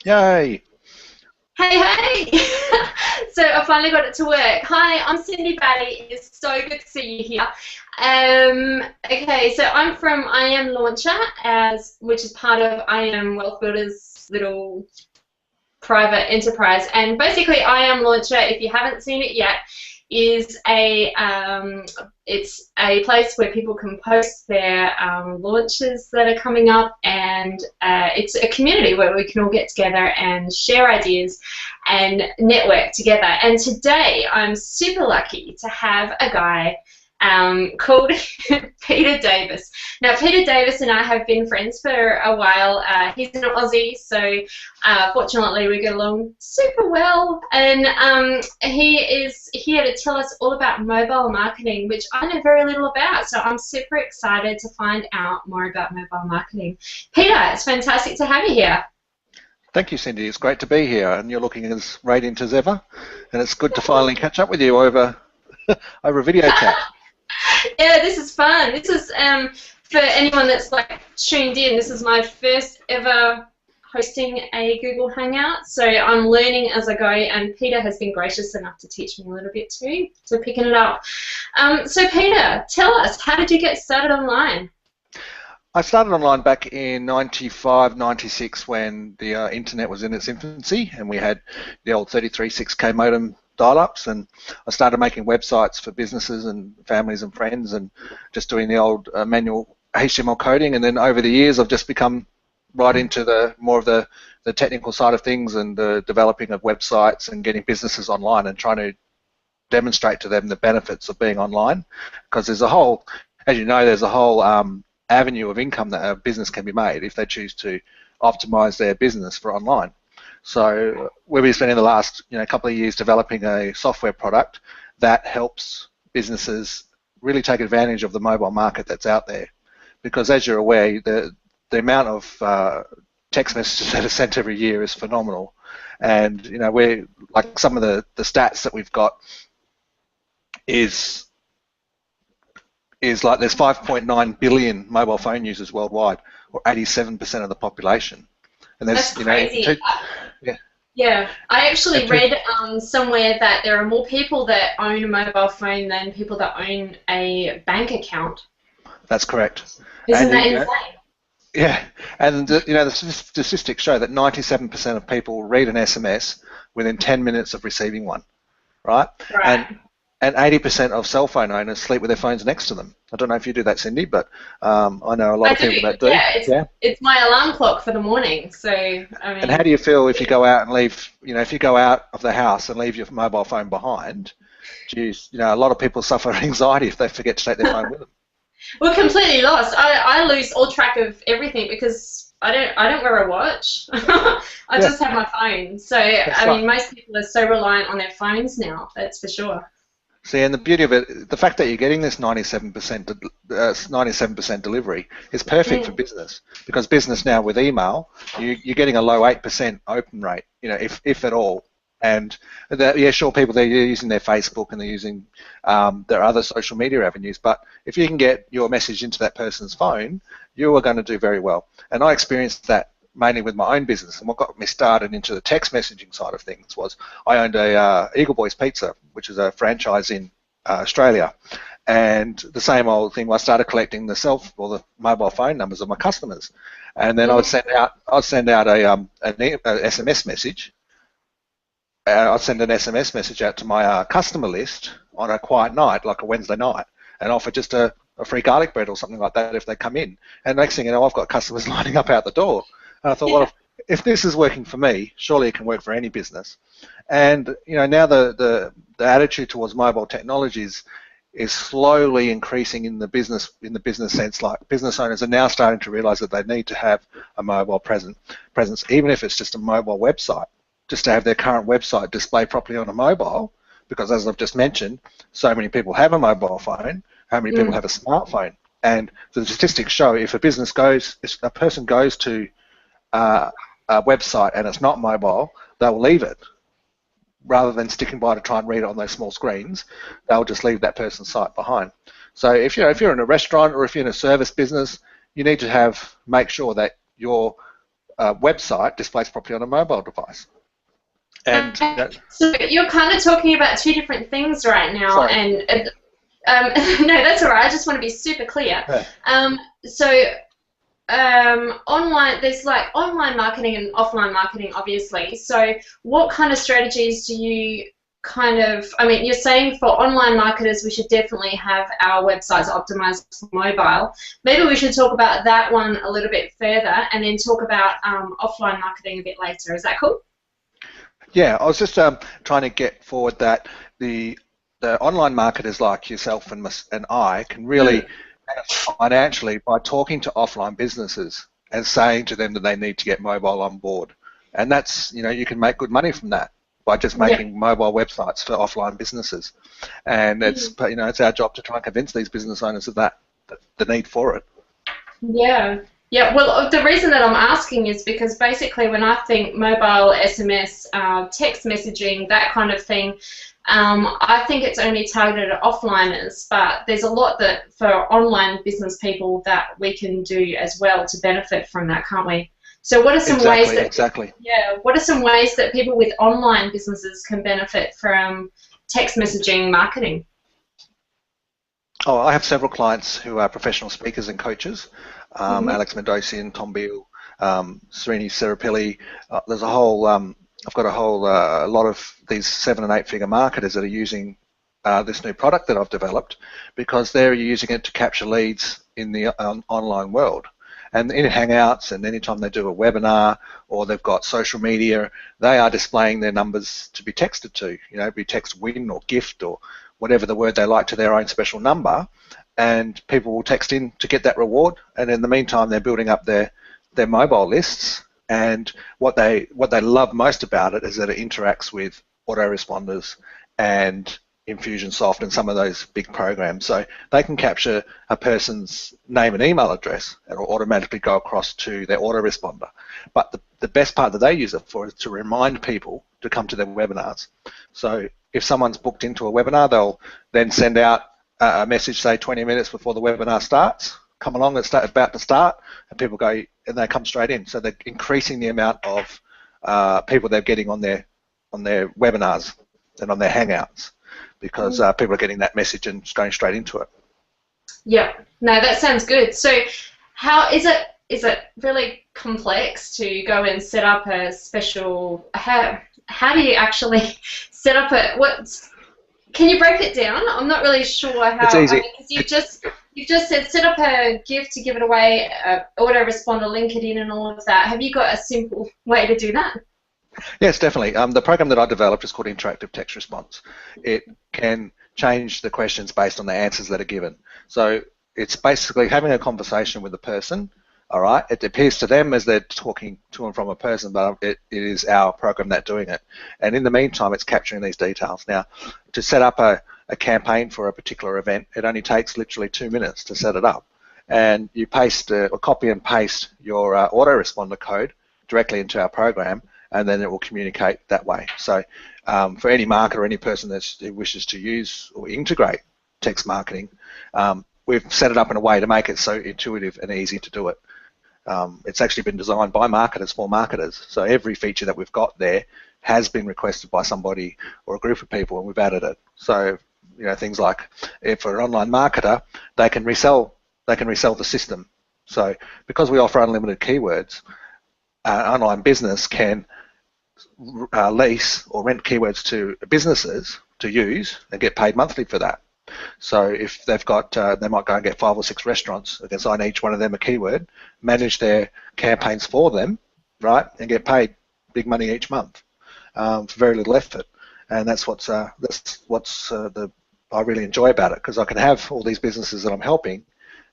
Yay! Hey, hey! So I finally got it to work. Hi, I'm Cindy Battye. It's so good to see you here. Okay, so I'm from I Am Launcher, which is part of I Am Wealth Builders' little private enterprise. And basically, I Am Launcher, if you haven't seen it yet, is it's a place where people can post their launches that are coming up, and it's a community where we can all get together and share ideas and network together. And today, I'm super lucky to have a guy called Peter Davis. Now, Peter Davis and I have been friends for a while. He's an Aussie, so fortunately we get along super well. And he is here to tell us all about mobile marketing, which I know very little about. So I'm super excited to find out more about mobile marketing. Peter, it's fantastic to have you here. Thank you, Cindy. It's great to be here, and you're looking as radiant as ever. And it's good to finally catch up with you over over a video chat. Yeah, this is fun. This is for anyone that's like tuned in. This is my first ever hosting a Google Hangout, so I'm learning as I go. And Peter has been gracious enough to teach me a little bit too, so picking it up. So Peter, tell us, how did you get started online? I started online back in 95, 96 when the internet was in its infancy, and we had the old 33.6K modem dial-ups, and I started making websites for businesses and families and friends, and just doing the old manual HTML coding. And then over the years, I've just become right into the more of the technical side of things, and the developing of websites and getting businesses online and trying to demonstrate to them the benefits of being online, because there's a whole, as you know, there's a whole avenue of income that a business can be made if they choose to optimize their business for online. So we've been spending the last couple of years developing a software product that helps businesses really take advantage of the mobile market that's out there. Because as you're aware, the amount of text messages that are sent every year is phenomenal. And we're like, some of the stats that we've got is like there's 5.9 billion mobile phone users worldwide, or 87% of the population. And there's That's crazy. yeah, Yeah, I actually and read somewhere that there are more people that own a mobile phone than people that own a bank account. that's correct. Isn't And that insane? yeah, and the statistics show that 97% of people read an SMS within 10 minutes of receiving one, right? Right. And 80% of cell phone owners sleep with their phones next to them. I don't know if you do that, Cindy, but I know a lot I of do. people that do. Yeah, Yeah. it's my alarm clock for the morning. So I And how mean, do you feel if you go out and leave, if you go out of the house and leave your mobile phone behind? Geez, a lot of people suffer anxiety if they forget to take their phone with them. we're completely lost. I lose all track of everything because I don't wear a watch. I Yeah, just have my phone. So that's I right. mean, most people are so reliant on their phones now. That's for sure. See, and the beauty of it, the fact that you're getting this 97% delivery is perfect for Mm. business, because business now with email, you're getting a low 8% open rate, if at all. And yeah, sure, people, they're using their Facebook and they're using their other social media avenues, but if you can get your message into that person's phone, you are going to do very well. And I experienced that mainly with my own business. And what got me started into the text messaging side of things was I owned a Eagle Boys Pizza, which is a franchise in Australia. And the same old thing, I started collecting the mobile phone numbers of my customers, and then Mhm. I'd send out a SMS message. I'd send an SMS message out to my customer list on a quiet night, like a Wednesday night, and offer just a free garlic bread or something like that if they come in. And next thing you know, I've got customers lining up out the door. And I thought, well, Yeah. if this is working for me, surely it can work for any business. And now the attitude towards mobile technologies is slowly increasing in the business sense. Like, business owners are now starting to realise that they need to have a mobile presence, even if it's just a mobile website, just to have their current website display properly on a mobile. Because as I've just mentioned, so many people have a mobile phone. How many people Mm. have a smartphone? And the statistics show if if a person goes to a website and it's not mobile, they'll leave it rather than sticking by to try and read it on those small screens. They'll just leave that person's site behind. So if you're in a restaurant or if you're in a service business, you need to make sure that your website displays properly on a mobile device. And so you're kind of talking about two different things right now. sorry. And no, that's all right. I just want to be super clear. Yeah. Online, there's like online marketing and offline marketing, obviously. So what kind of strategies do you I mean, you're saying for online marketers, we should definitely have our websites optimized for mobile. Maybe we should talk about that one a little bit further and then talk about offline marketing a bit later. Is that cool? Yeah, I was just trying to get forward that the online marketers like yourself and I can really benefit financially by talking to offline businesses and saying to them that they need to get mobile on board. And that's, you can make good money from that by just making mobile websites for offline businesses. And it's, it's our job to try and convince these business owners of that the need for it. Yeah. Yeah, well, the reason that I'm asking is because basically when I think mobile, SMS, text messaging, that kind of thing, I think it's only targeted at offliners, but there's a lot that for online business people that we can do as well to benefit from that, can't we? So what are some ways that what are some ways that people with online businesses can benefit from text messaging marketing? Oh, I have several clients who are professional speakers and coaches. Alex Mendosian, Tom Beale, Srini Serapilli. There's a whole. I've got a lot of these 7- and 8-figure marketers that are using this new product that I've developed because they're using it to capture leads in the online world. And in Hangouts, and anytime they do a webinar or they've got social media, they are displaying their numbers to be texted to. Be text win or gift or whatever the word they like to their own special number, and people will text in to get that reward. And in the meantime, they're building up their mobile lists. And what they love most about it is that it interacts with autoresponders and Infusionsoft and some of those big programs. So they can capture a person's name and email address and it'll automatically go across to their autoresponder. But the best part that they use it for is to remind people to come to their webinars. So if someone's booked into a webinar, they'll then send out a message, say 20 minutes before the webinar starts, come along, it's about to start, and people go, and they come straight in. So they're increasing the amount of people they're getting on their webinars and on their Hangouts because people are getting that message and going straight into it. Yeah, no, that sounds good. So how is it really complex to go and set up a special, how do you actually set up can you break it down? I'm not really sure how. It's easy. I mean, 'cause you've just said set up a gift to give it away, autoresponder, link it in and all of that. Have you got a simple way to do that? Yes, definitely. The program that I developed is called Interactive Text Response. It can change the questions based on the answers that are given. So it's basically having a conversation with the person. All right. It appears to them as they're talking to and from a person, but it is our program that's doing it. And in the meantime, it's capturing these details. Now, to set up a campaign for a particular event, it only takes literally 2 minutes to set it up. And you paste or copy and paste your autoresponder code directly into our program, and then it will communicate that way. So for any marketer or any person who wishes to use or integrate text marketing, we've set it up in a way to make it so intuitive and easy to do it. It's actually been designed by marketers for marketers. So every feature that we've got there has been requested by somebody or a group of people, and we've added it. So things like if for an online marketer, they can resell the system. So because we offer unlimited keywords, an online business can lease or rent keywords to businesses to use and get paid monthly for that. So if they've got, they might go and get 5 or 6 restaurants, they can assign each one of them a keyword, manage their campaigns for them, right, and get paid big money each month for very little effort. And that's what's I really enjoy about it, because I can have all these businesses that I'm helping,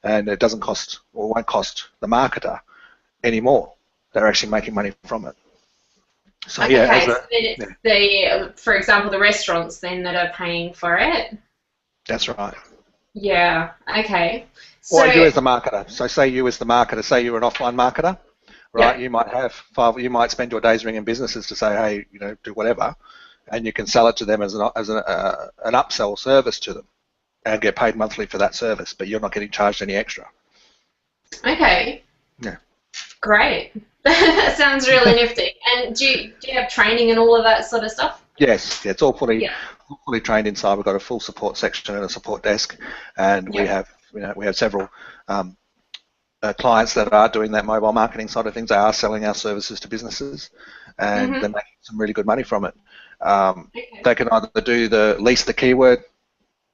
and it doesn't cost or won't cost the marketer anymore. They're actually making money from it. So okay, yeah, so it's for example, the restaurants then that are paying for it. That's right. Yeah. Okay. So, or you as the marketer. So say you as the marketer, say you're an offline marketer, right? Yeah. You might spend your days ringing businesses to say, hey, do whatever, and you can sell it to them as an upsell service to them, and get paid monthly for that service, but you're not getting charged any extra. Okay. Yeah. Great. That sounds really nifty. And do you have training and all of that sort of stuff? Yes, yeah, it's all Yeah. fully trained inside. We've got a full support section and a support desk, and we Yeah. have we have several clients that are doing that mobile marketing side of things. They are selling our services to businesses, and they're making some really good money from it. Okay. They can either do the lease the keyword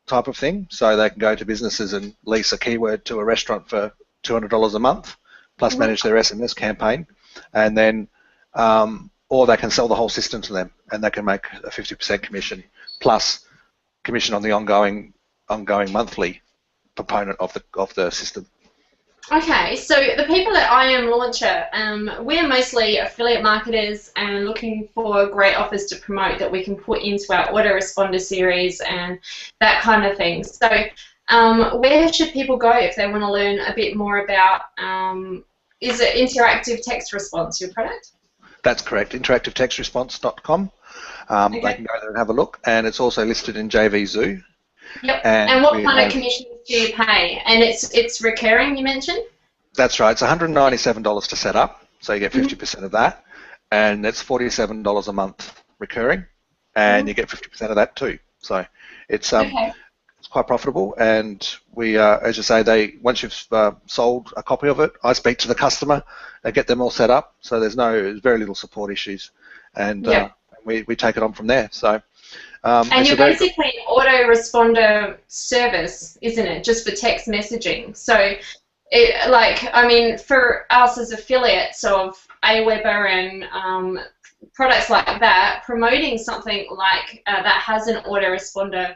type of thing, so they can go to businesses and lease a keyword to a restaurant for $200 a month, plus manage their SMS campaign, and then or they can sell the whole system to them, and they can make a 50% commission plus commission on the ongoing monthly component of the system. Okay, so the people at I Am Launcher, we're mostly affiliate marketers and looking for great offers to promote that we can put into our autoresponder series and that kind of thing. So where should people go if they want to learn a bit more about, is it interactive text response, your product? That's correct, interactivetextresponse.com. Okay. They can go there and have a look, and it's also listed in JV Zoo. Yep. And what kind of commissions do you pay? And it's recurring, you mentioned? That's right. It's $197 to set up, so you get 50% of that, and it's $47 a month recurring, and you get 50% of that too. So it's it's quite profitable, and we, as you say, once you've sold a copy of it, I speak to the customer and get them all set up. So there's very little support issues, and we take it on from there. So. And you're basically an autoresponder service, isn't it, just for text messaging? So, for us as affiliates of Aweber and products like that, promoting something like that has an autoresponder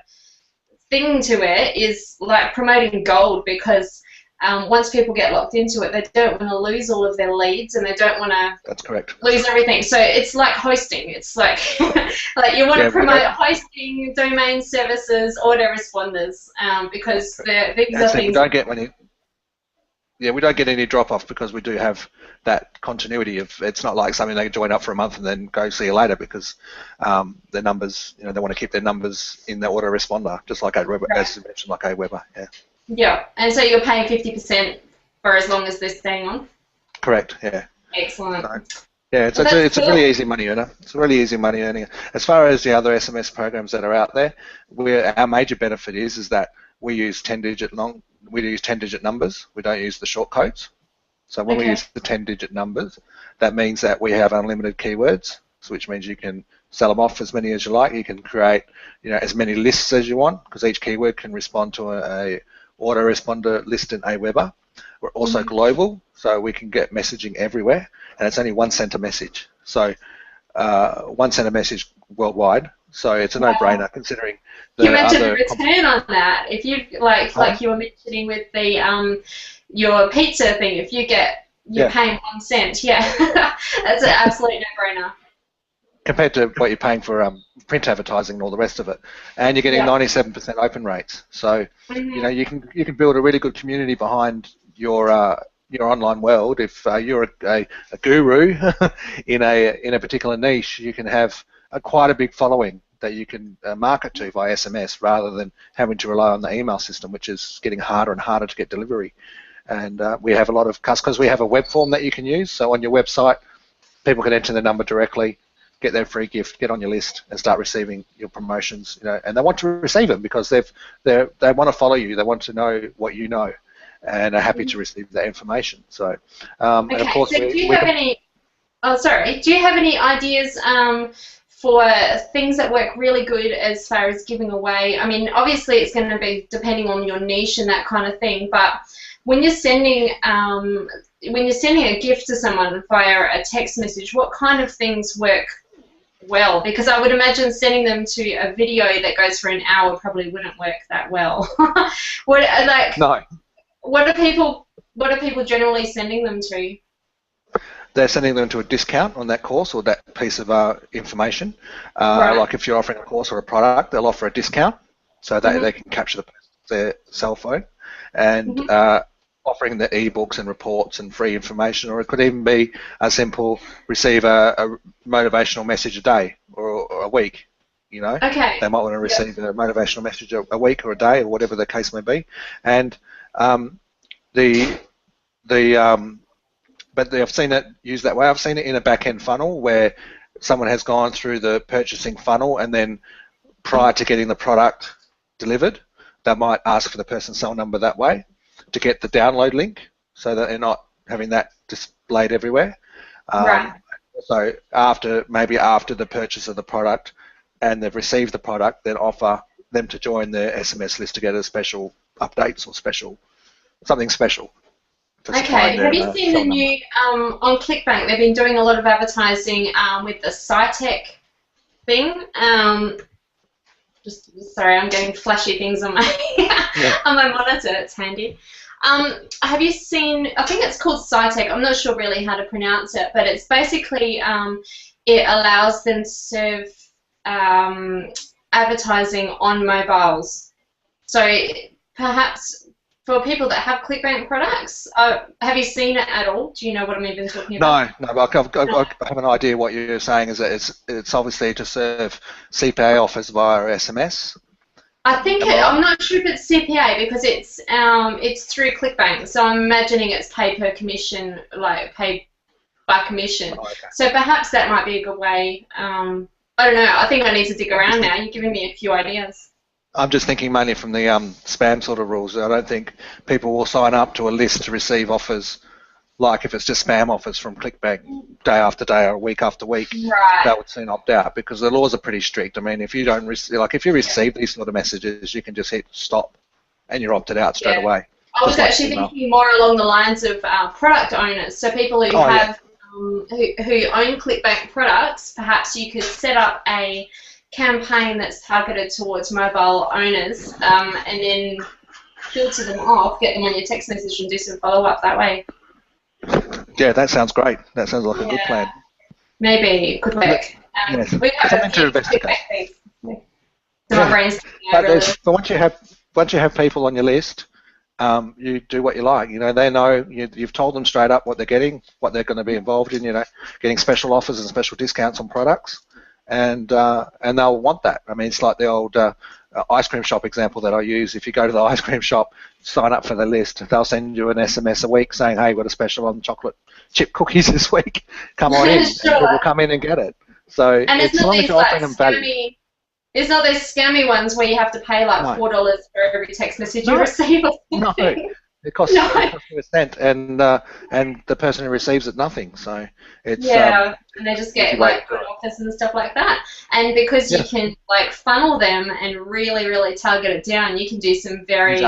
thing to it is like promoting gold, because once people get locked into it, they don't want to lose all of their leads, and they don't want to That's correct. lose everything. So it's like hosting. It's like like you want to promote hosting, domain services, autoresponders, because these are things. We don't get any drop off because we do have that continuity of. It's not like something they join up for a month and then go see you later, because their numbers, they want to keep their numbers in the autoresponder, just like Aweber, as you mentioned, like Aweber. Yeah. Yeah, and so you're paying 50% for as long as they're staying on? Correct, yeah. Excellent. So, yeah, it's a really easy money earner. It's a really easy money earning. As far as the other SMS programs that are out there, our major benefit is that we use 10-digit numbers. We don't use the short codes. So when we use the 10-digit numbers, that means that we have unlimited keywords, which means you can sell them off as many as you like. You can create, as many lists as you want, because each keyword can respond to a autoresponder list in Aweber. We're also global, so we can get messaging everywhere, and it's only 1 cent a message. So 1 cent a message worldwide. So it's a no-brainer, considering the you mentioned the return on that. If you like you were mentioning with the your pizza thing, if you're paying 1 cent, that's an absolute no-brainer. Compared to what you're paying for print advertising and all the rest of it, and you're getting 97% open rates. So you can build a really good community behind your online world. If you're a guru in a particular niche, you can have quite a big following that you can market to via SMS, rather than having to rely on the email system, which is getting harder and harder to get delivery. And we have a lot of customers. We have a web form that you can use. So on your website, people can enter the number directly, get their free gift, get on your list, and start receiving your promotions. And they want to receive them because they want to follow you. They want to know what you know, and are happy to receive that information. So, and of course, so do you have any? Oh, sorry. Do you have any ideas for things that work really good as far as giving away? I mean, obviously, it's going to be depending on your niche and that kind of thing, but when you're sending a gift to someone via a text message, what kind of things work well? Because I would imagine sending them to a video that goes for an hour probably wouldn't work that well. No. What are people generally sending them to? They're sending them to a discount on that course or that piece of information. Like if you're offering a course or a product, they'll offer a discount, so that they can capture their cell phone, and offering the ebooks and reports and free information. Or it could even be a simple receive a motivational message a day or a week. They might want to receive a motivational message a week or a day, or whatever the case may be. And the but I've seen it used that way. I've seen it in a back-end funnel where someone has gone through the purchasing funnel, and then prior to getting the product delivered, they might ask for the person's cell number that way to get the download link, so that they're not having that displayed everywhere. Right. So after the purchase of the product and they've received the product, then offer them to join their SMS list to get a special updates or something special. Okay, have you seen the new, on ClickBank, they've been doing a lot of advertising with the SciTech thing. Sorry, I'm getting flashy things on my on my monitor, it's handy. Have you seen, I think it's called SciTech, I'm not sure really how to pronounce it, but it's basically, it allows them to serve advertising on mobiles. So perhaps for people that have ClickBank products, have you seen it at all? Do you know what I'm even talking about? No, but I have an idea what you're saying is that it's obviously to serve CPA offers via SMS. I think I'm not sure if it's CPA because it's through ClickBank, so I'm imagining it's paid per commission, like paid by commission. Oh, okay. So perhaps that might be a good way. I don't know. I think I need to dig around now. You're giving me a few ideas. I'm just thinking mainly from the spam sort of rules. I don't think people will sign up to a list to receive offers, like if it's just spam offers from ClickBank day after day or week after week. Right. That would soon opt out because the laws are pretty strict. I mean, if you don't if you receive these sort of messages, you can just hit stop, and you're opted out straight away. I was actually thinking more along the lines of product owners, so people who have who own ClickBank products. Perhaps you could set up a campaign that's targeted towards mobile owners, and then filter them off, get them on your text message, and do some follow-up that way. Yeah, that sounds great. That sounds like a good plan. Maybe it could work. Yes, we have something to investigate. So my brain's but once you have people on your list, you do what you like. You know, they know you've told them straight up what they're getting, what they're going to be involved in. You know, getting special offers and special discounts on products. And they'll want that. I mean, it's like the old ice cream shop example that I use. If you go to the ice cream shop, sign up for the list, they'll send you an SMS a week saying, hey, we've got a special on chocolate chip cookies this week. Come on in. Sure. And people come in and get it. So and it's not these offering them value. It's not those scammy ones where you have to pay like $4 for every text message you receive or something. No. It costs you a cent, and the person who receives it nothing. So it's and they just get like good offers and stuff like that. And because you can like funnel them and really, really target it down, you can do some very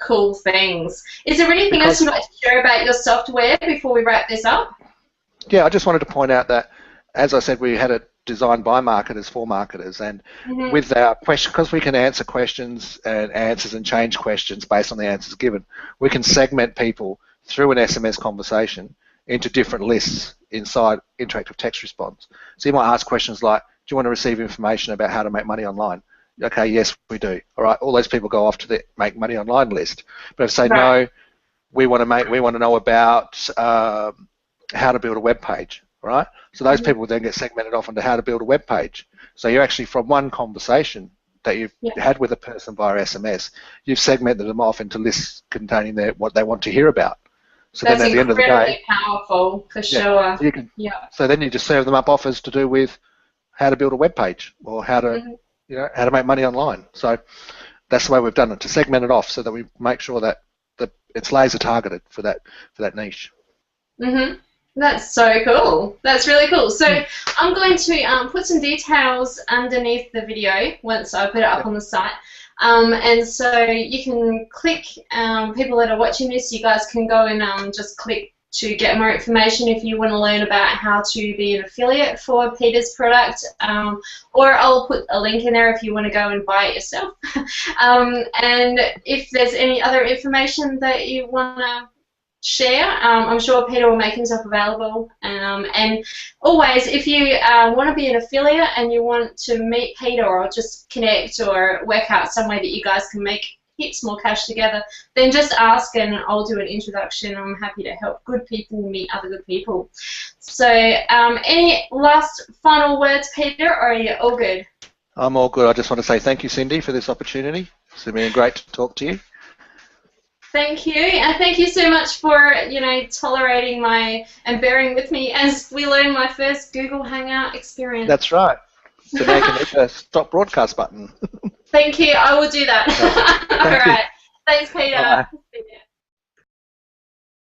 cool things. Is there anything else you'd like to share about your software before we wrap this up? Yeah, I just wanted to point out that, as I said, we had it designed by marketers for marketers, and with our question, because we can answer questions and answers and change questions based on the answers given, we can segment people through an SMS conversation into different lists inside interactive text response. So you might ask questions like, do you want to receive information about how to make money online? Okay, yes, we do. All right, all those people go off to the make money online list. But if they say no, we want to know about how to build a web page. Right? So those people then get segmented off into how to build a web page. So you're actually, from one conversation that you've had with a person via SMS, you've segmented them off into lists containing what they want to hear about. So that's then at the end of the day, powerful for sure. You can, so then you just serve them up offers to do with how to build a web page or how to how to make money online. So that's the way we've done it, to segment it off so that we make sure that it's laser targeted for that niche. That's so cool. That's really cool. So I'm going to put some details underneath the video once I put it up on the site. And so you can click, people that are watching this, you guys can go and just click to get more information if you want to learn about how to be an affiliate for Peter's product. Or I'll put a link in there if you want to go and buy it yourself. And if there's any other information that you want to share, I'm sure Peter will make himself available. And always, if you want to be an affiliate and you want to meet Peter or just connect or work out some way that you guys can make heaps more cash together, then just ask and I'll do an introduction. I'm happy to help good people meet other good people. So any last final words, Peter, or are you all good? I'm all good. I just want to say thank you, Cindy, for this opportunity. It's been great to talk to you. Thank you, and thank you so much for, you know, tolerating my and bearing with me as we learn my first Google Hangout experience. That's right. So now you can hit the stop broadcast button. Thank you. I will do that. All right. Thanks, Peter. Bye.